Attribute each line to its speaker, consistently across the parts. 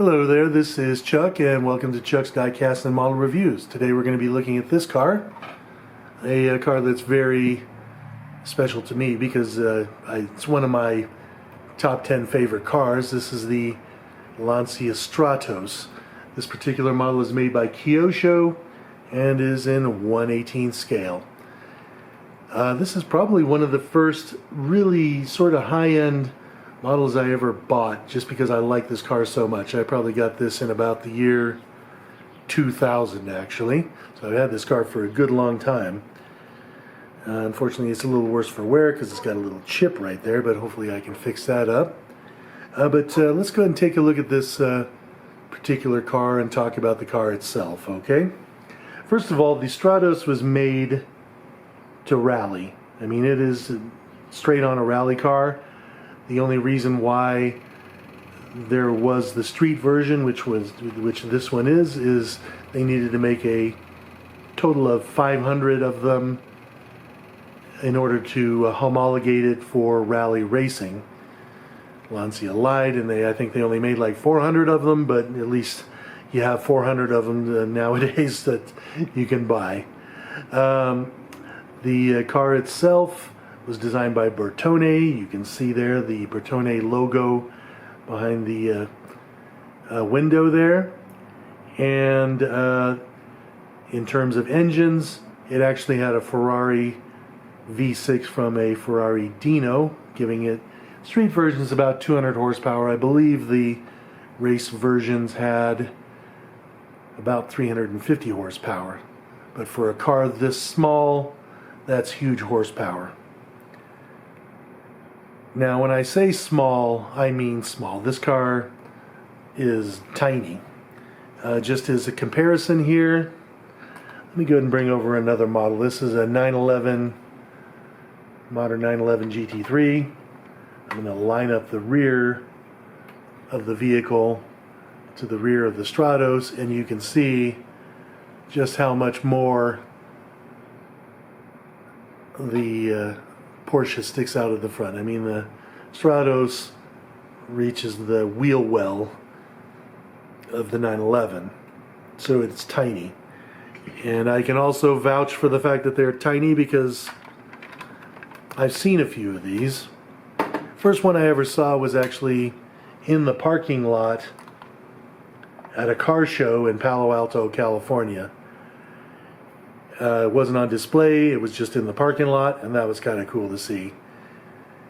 Speaker 1: Hello there, this is Chuck and welcome to Chuck's Diecast and Model Reviews. Today we're going to be looking at this car, a car that's very special to me because it's one of my top 10 favorite cars. This is the Lancia Stratos. This particular model is made by Kyosho and is in 1/18 scale. This is probably one of the first really sort of high-end models I ever bought just because I like this car so much. I probably got this in about the year 2000 actually. So I've had this car for a good long time. Unfortunately it's a little worse for wear because it's got a little chip right there, but hopefully I can fix that up. But let's go ahead and take a look at this particular car and talk about the car itself, okay? First of all, the Stratos was made to rally. I mean, it is straight on a rally car. The only reason why there was the street version, which this one is they needed to make a total of 500 of them in order to homologate it for rally racing. Lancia lied, and I think they only made like 400 of them, but at least you have 400 of them nowadays that you can buy. The car itself was designed by Bertone. You can see there the Bertone logo behind the window there. And in terms of engines, it actually had a Ferrari V6 from a Ferrari Dino, giving it street versions about 200 horsepower. I believe the race versions had about 350 horsepower. But for a car this small, that's huge horsepower. Now, when I say small, I mean small. This car is tiny. Just as a comparison here, let me go ahead and bring over another model. This is a 911, modern 911 GT3. I'm going to line up the rear of the vehicle to the rear of the Stratos, and you can see just how much more the Porsche sticks out of the front. I mean, the Stratos reaches the wheel well of the 911, so it's tiny. And I can also vouch for the fact that they're tiny because I've seen a few of these. First one I ever saw was actually in the parking lot at a car show in Palo Alto, California. It wasn't on display, it was just in the parking lot, and that was kind of cool to see.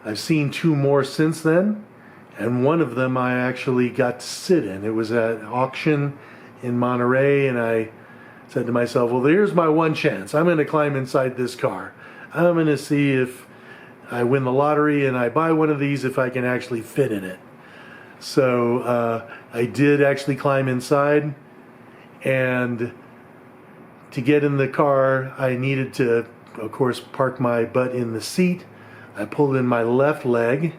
Speaker 1: I've seen two more since then, and one of them I actually got to sit in. It was at an auction in Monterey, and I said to myself, well, here's my one chance. I'm going to climb inside this car. I'm going to see if I win the lottery and I buy one of these, if I can actually fit in it. So I did actually climb inside, and to get in the car, I needed to, of course, park my butt in the seat. I pulled in my left leg,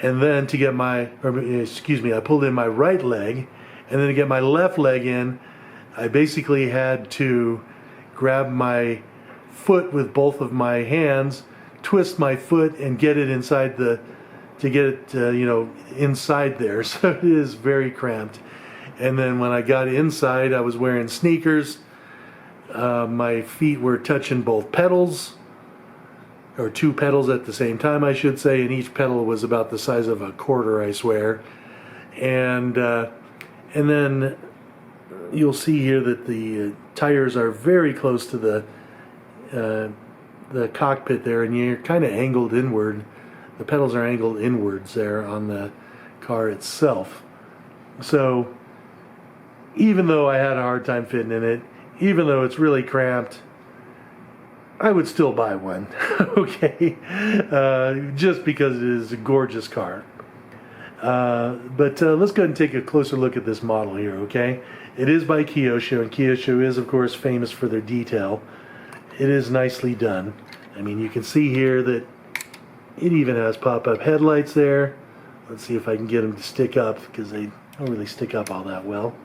Speaker 1: and then to get I pulled in my right leg, and then to get my left leg in, I basically had to grab my foot with both of my hands, twist my foot, and get it inside inside there. So it is very cramped. And then when I got inside, I was wearing sneakers. My feet were touching both pedals, or two pedals at the same time, I should say, and each pedal was about the size of a quarter, I swear. And then you'll see here that the tires are very close to the cockpit there, and you're kind of angled inward. The pedals are angled inwards there on the car itself. So even though I had a hard time fitting in it, even though it's really cramped, I would still buy one, okay? Just because it is a gorgeous car. But let's go ahead and take a closer look at this model here, okay? It is by Kyosho, and Kyosho is, of course, famous for their detail. It is nicely done. I mean, you can see here that it even has pop-up headlights there. Let's see if I can get them to stick up, because they don't really stick up all that well.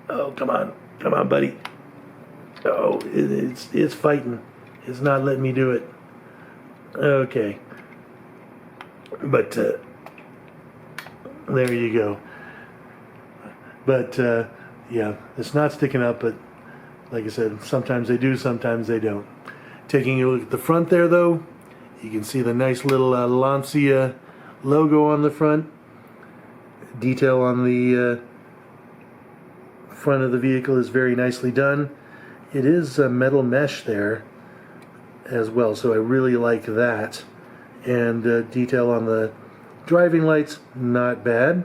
Speaker 1: Oh, come on. Come on, buddy. Oh, it's fighting. It's not letting me do it. Okay. But there you go. But yeah, it's not sticking up, but like I said, sometimes they do, sometimes they don't. Taking a look at the front there though, you can see the nice little Lancia logo on the front. Detail on the front of the vehicle is very nicely done. It is metal mesh there as well, so I really like that. And detail on the driving lights, not bad.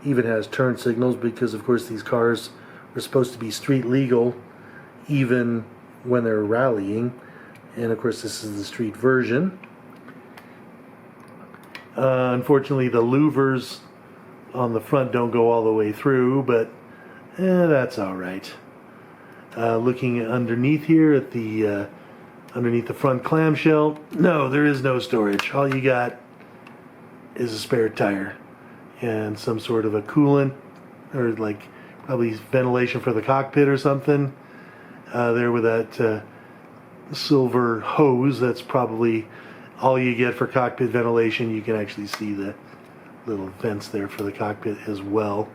Speaker 1: Even has turn signals because of course these cars are supposed to be street legal even when they're rallying. And of course this is the street version. Unfortunately the louvers on the front don't go all the way through, but that's alright. Looking underneath here at the underneath the front clamshell, no, there is no storage. All you got is a spare tire and some sort of a coolant, or like probably ventilation for the cockpit or something. There with that silver hose, that's probably all you get for cockpit ventilation. You can actually see the little vents there for the cockpit as well.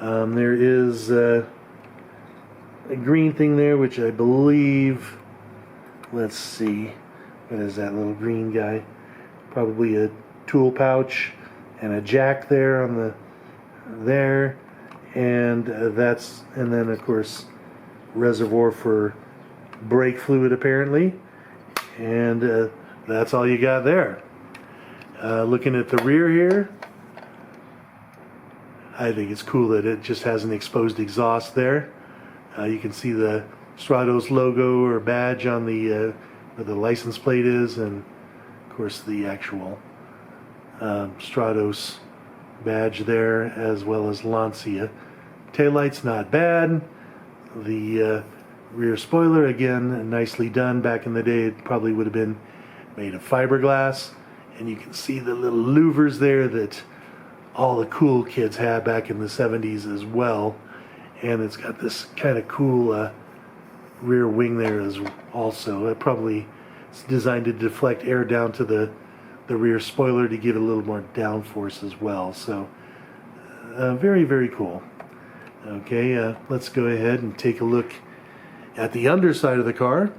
Speaker 1: There is a green thing there, which I believe, let's see, what is that little green guy? Probably a tool pouch and a jack there on the there, and and then of course reservoir for brake fluid apparently, and that's all you got there. Looking at the rear here, I think it's cool that it just has an exposed exhaust there. You can see the Stratos logo or badge on the where the license plate is, and of course the actual Stratos badge there, as well as Lancia. Taillight's not bad. The rear spoiler, again, nicely done. Back in the day it probably would have been made of fiberglass, and you can see the little louvers there that all the cool kids had back in the 70s as well. And it's got this kind of cool rear wing there as also. It probably is designed to deflect air down to the rear spoiler to give it a little more downforce as well. So very, very cool. Okay, let's go ahead and take a look at the underside of the car.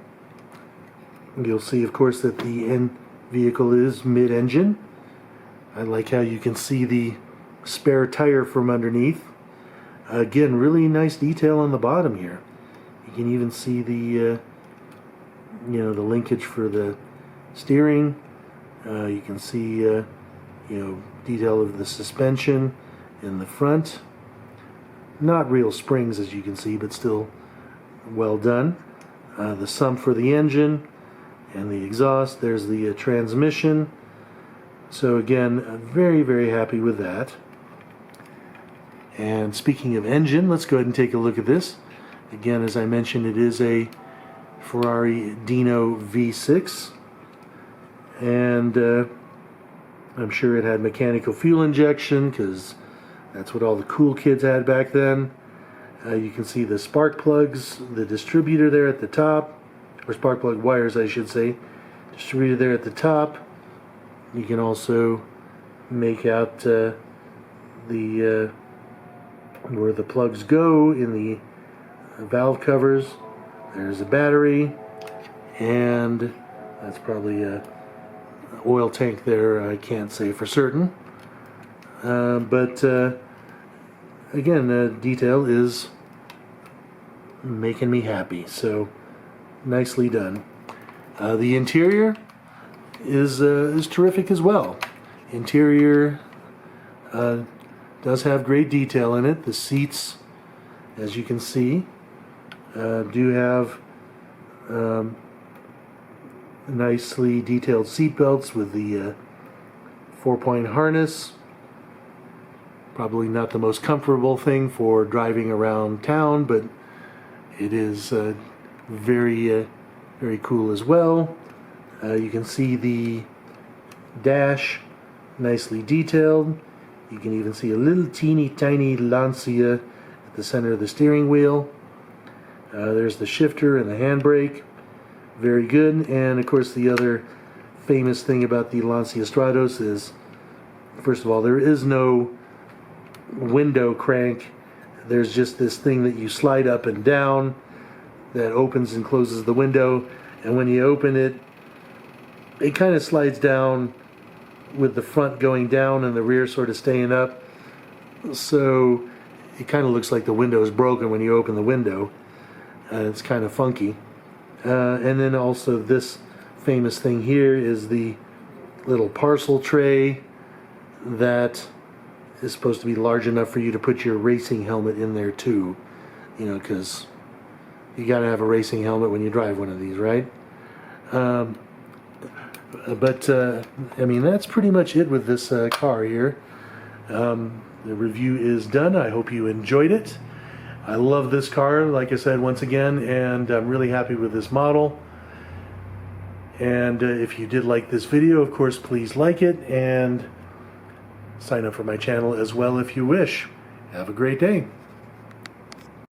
Speaker 1: You'll see, of course, that the vehicle is mid-engine. I like how you can see the spare tire from underneath. Again, really nice detail on the bottom here. You can even see the the linkage for the steering. You can see detail of the suspension in the front. Not real springs, as you can see, but still well done. The sump for the engine and the exhaust. There's the transmission. So again, very, very happy with that. And speaking of engine, let's go ahead and take a look at this. Again, as I mentioned, it is a Ferrari Dino V6. And I'm sure it had mechanical fuel injection, because that's what all the cool kids had back then. You can see the spark plugs, the distributor there at the top, or spark plug wires, I should say. Distributor there at the top. You can also make out where the plugs go in the valve covers. There's a battery, and that's probably a oil tank there. I can't say for certain, but again, the detail is making me happy. So nicely done. The interior is terrific as well. Interior does have great detail in it. The seats, as you can see, do have nicely detailed seat belts with the 4-point harness. Probably not the most comfortable thing for driving around town, but it is very cool as well. You can see the dash nicely detailed. You can even see a little teeny tiny Lancia at the center of the steering wheel. There's the shifter and the handbrake. Very good. And of course the other famous thing about the Lancia Stratos is, first of all, there is no window crank there's just this thing that you slide up and down that opens and closes the window, and when you open it, it kind of slides down with the front going down and the rear sort of staying up, so it kind of looks like the window is broken when you open the window. It's kind of funky. And then also this famous thing here is the little parcel tray that is supposed to be large enough for you to put your racing helmet in there too. You know, because you gotta have a racing helmet when you drive one of these, right? I mean, that's pretty much it with this car here. The review is done. I hope you enjoyed it. I love this car, like I said, once again, and I'm really happy with this model. And if you did like this video, of course, please like it and sign up for my channel as well if you wish. Have a great day.